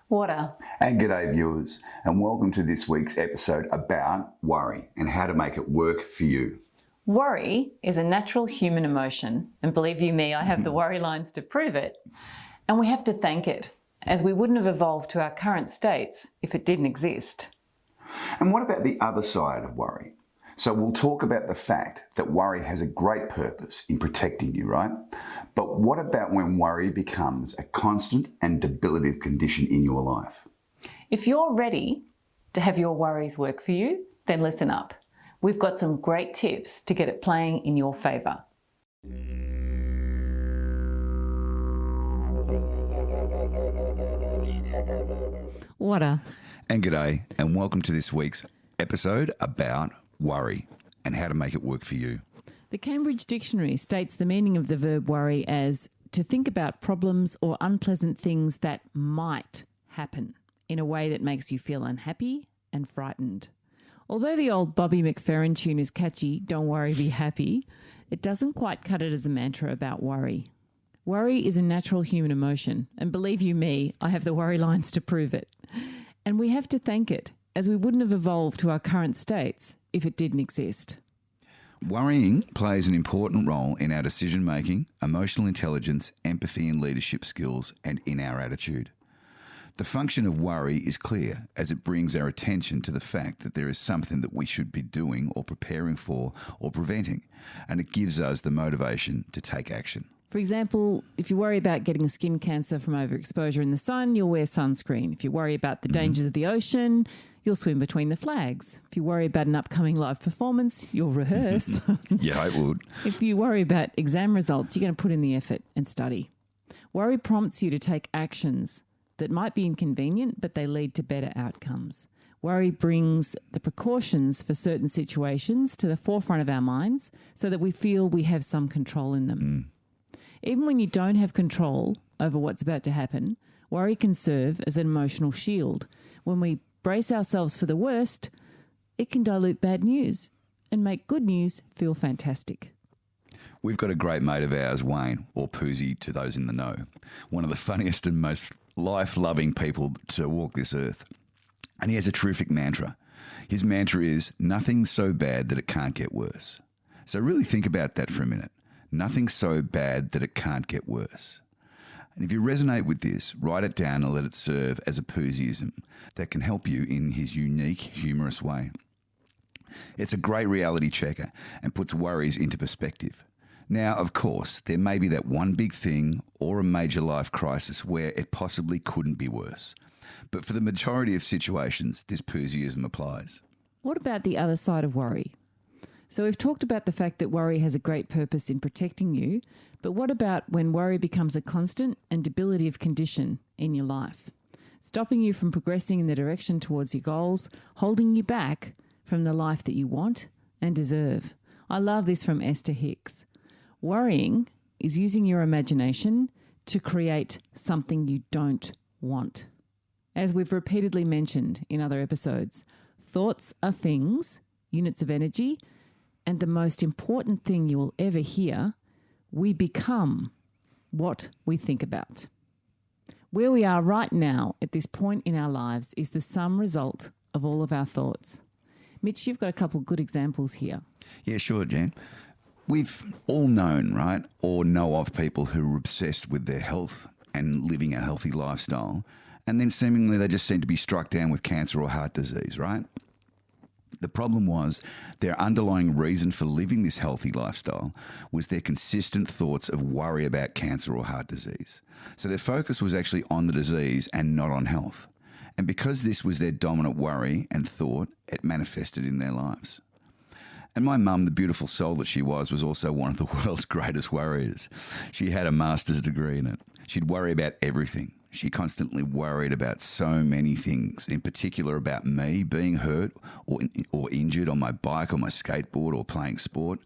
Water. And g'day viewers, and welcome to this week's episode about worry and how to make it work for you. Worry is a natural human emotion, and believe you me, I have the worry lines to prove it. And we have to thank it, as we wouldn't have evolved to our current states if it didn't exist. And what about the other side of worry? So we'll talk about the fact that worry has a great purpose in protecting you, right? But what about when worry becomes a constant and debilitative condition in your life? If you're ready to have your worries work for you, then listen up. We've got some great tips to get it playing in your favour. Water. And g'day, and welcome to this week's episode about worry and how to make it work for you. The Cambridge Dictionary states the meaning of the verb worry as to think about problems or unpleasant things that might happen in a way that makes you feel unhappy and frightened. Although the old Bobby McFerrin tune is catchy, don't worry, be happy, it doesn't quite cut it as a mantra about worry. Worry is a natural human emotion, and believe you me, I have the worry lines to prove it. And we have to thank it, as we wouldn't have evolved to our current states if it didn't exist. Worrying plays an important role in our decision-making, emotional intelligence, empathy and leadership skills, and in our attitude. The function of worry is clear, as it brings our attention to the fact that there is something that we should be doing or preparing for or preventing, and it gives us the motivation to take action. For example, if you worry about getting skin cancer from overexposure in the sun, you'll wear sunscreen. If you worry about the dangers of the ocean, you'll swim between the flags. If you worry about an upcoming live performance, you'll rehearse. Yeah, I would. If you worry about exam results, you're going to put in the effort and study. Worry prompts you to take actions that might be inconvenient, but they lead to better outcomes. Worry brings the precautions for certain situations to the forefront of our minds so that we feel we have some control in them. Even when you don't have control over what's about to happen, worry can serve as an emotional shield. When we brace ourselves for the worst, it can dilute bad news and make good news feel fantastic. We've got a great mate of ours, Wayne, or Poozy to those in the know, one of the funniest and most life-loving people to walk this earth. And he has a terrific mantra. His mantra is, nothing's so bad that it can't get worse. So really think about that for a minute. Nothing's so bad that it can't get worse. And if you resonate with this, write it down and let it serve as a Poozyism that can help you in his unique, humorous way. It's a great reality checker and puts worries into perspective. Now, of course, there may be that one big thing or a major life crisis where it possibly couldn't be worse. But for the majority of situations, this Poozyism applies. What about the other side of worry? So we've talked about the fact that worry has a great purpose in protecting you, but what about when worry becomes a constant and debilitative condition in your life, stopping you from progressing in the direction towards your goals, holding you back from the life that you want and deserve? I love this from Esther Hicks. Worrying is using your imagination to create something you don't want. As we've repeatedly mentioned in other episodes, thoughts are things, units of energy, and the most important thing you will ever hear, we become what we think about. Where we are right now at this point in our lives is the sum result of all of our thoughts. Mitch, you've got a couple of good examples here. Yeah, sure, Jan. We've all known, right, or know of people who are obsessed with their health and living a healthy lifestyle, and then seemingly they just seem to be struck down with cancer or heart disease, right? The problem was their underlying reason for living this healthy lifestyle was their consistent thoughts of worry about cancer or heart disease. So their focus was actually on the disease and not on health. And because this was their dominant worry and thought, it manifested in their lives. And my mum, the beautiful soul that she was also one of the world's greatest worriers. She had a master's degree in it. She'd worry about everything. She constantly worried about so many things, in particular about me being hurt or injured on my bike or my skateboard or playing sport.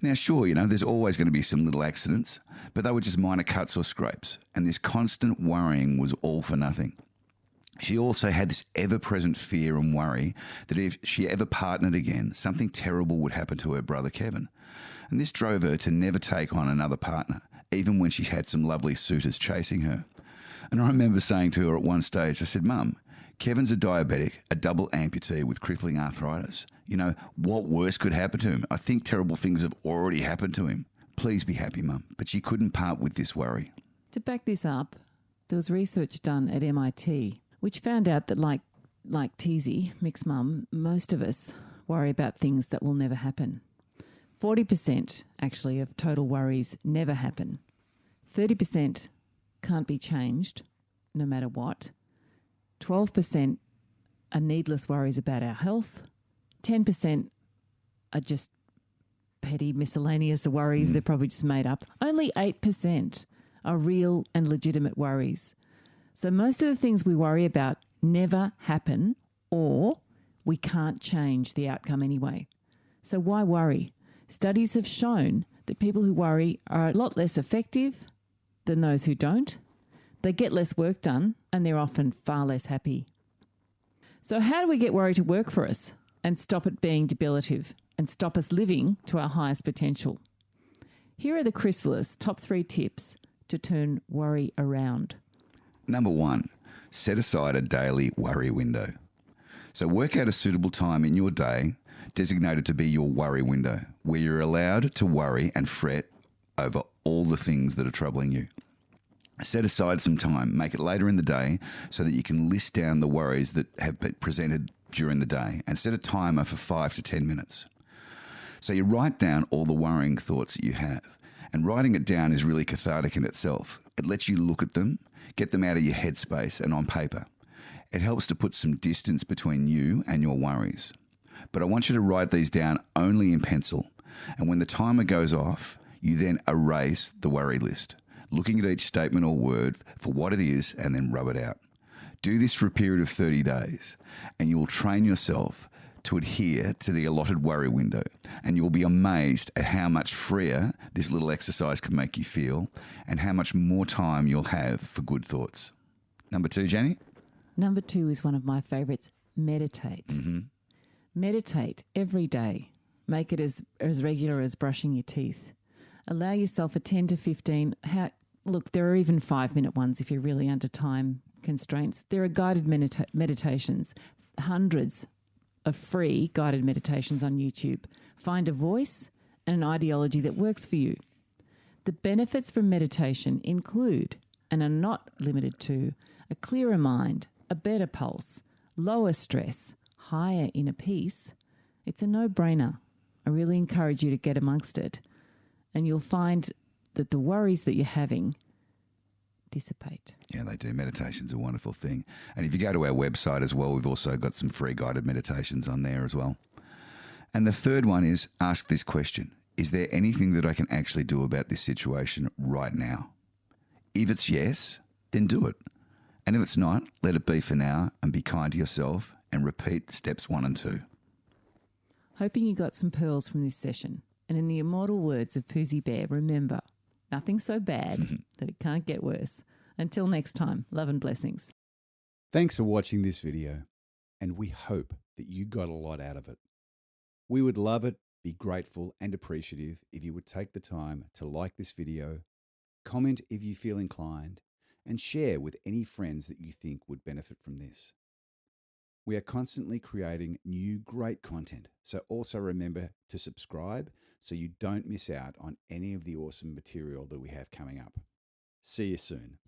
Now, sure, there's always going to be some little accidents, but they were just minor cuts or scrapes. And this constant worrying was all for nothing. She also had this ever-present fear and worry that if she ever partnered again, something terrible would happen to her brother Kevin. And this drove her to never take on another partner, even when she had some lovely suitors chasing her. And I remember saying to her at one stage, I said, Mum, Kevin's a diabetic, a double amputee with crippling arthritis. You know, what worse could happen to him? I think terrible things have already happened to him. Please be happy, Mum. But she couldn't part with this worry. To back this up, there was research done at MIT which found out that like Teasy, Mick's mum, most of us worry about things that will never happen. 40% actually of total worries never happen. 30% can't be changed no matter what. 12% are needless worries about our health. 10% are just petty miscellaneous worries they're probably just made up. Only 8% are real and legitimate worries. So most of the things we worry about never happen, or we can't change the outcome anyway. So why worry? Studies have shown that people who worry are a lot less effective than those who don't. They get less work done and they're often far less happy. So how do we get worry to work for us and stop it being debilitative and stop us living to our highest potential? Here are the Chrysalis top 3 tips to turn worry around. Number 1, set aside a daily worry window. So work out a suitable time in your day designated to be your worry window, where you're allowed to worry and fret over all the things that are troubling you. Set aside some time, make it later in the day so that you can list down the worries that have been presented during the day, and set a timer for 5 to 10 minutes. So you write down all the worrying thoughts that you have, and writing it down is really cathartic in itself. It lets you look at them, get them out of your headspace and on paper. It helps to put some distance between you and your worries. But I want you to write these down only in pencil, and when the timer goes off, you then erase the worry list, looking at each statement or word for what it is and then rub it out. Do this for a period of 30 days, and you'll train yourself to adhere to the allotted worry window, and you'll be amazed at how much freer this little exercise can make you feel and how much more time you'll have for good thoughts. Number 2, Jenny? Number 2 is one of my favourites, meditate. Meditate every day. Make it as regular as brushing your teeth. Allow yourself a 10 to 15. Look, there are even 5-minute ones if you're really under time constraints. There are guided meditations, hundreds of free guided meditations on YouTube. Find a voice and an ideology that works for you. The benefits from meditation include, and are not limited to, a clearer mind, a better pulse, lower stress, higher inner peace. It's a no-brainer. I really encourage you to get amongst it, and you'll find that the worries that you're having dissipate. Yeah, they do. Meditation's a wonderful thing. And if you go to our website as well, we've also got some free guided meditations on there as well. And the third one is ask this question. Is there anything that I can actually do about this situation right now? If it's yes, then do it. And if it's not, let it be for now and be kind to yourself and repeat steps 1 and 2. Hoping you got some pearls from this session. And in the immortal words of Poozy Bear, remember, nothing so bad that it can't get worse. Until next time, love and blessings. Thanks for watching this video, and we hope that you got a lot out of it. We would love it, be grateful and appreciative if you would take the time to like this video, comment if you feel inclined, and share with any friends that you think would benefit from this. We are constantly creating new great content, so also remember to subscribe so you don't miss out on any of the awesome material that we have coming up. See you soon.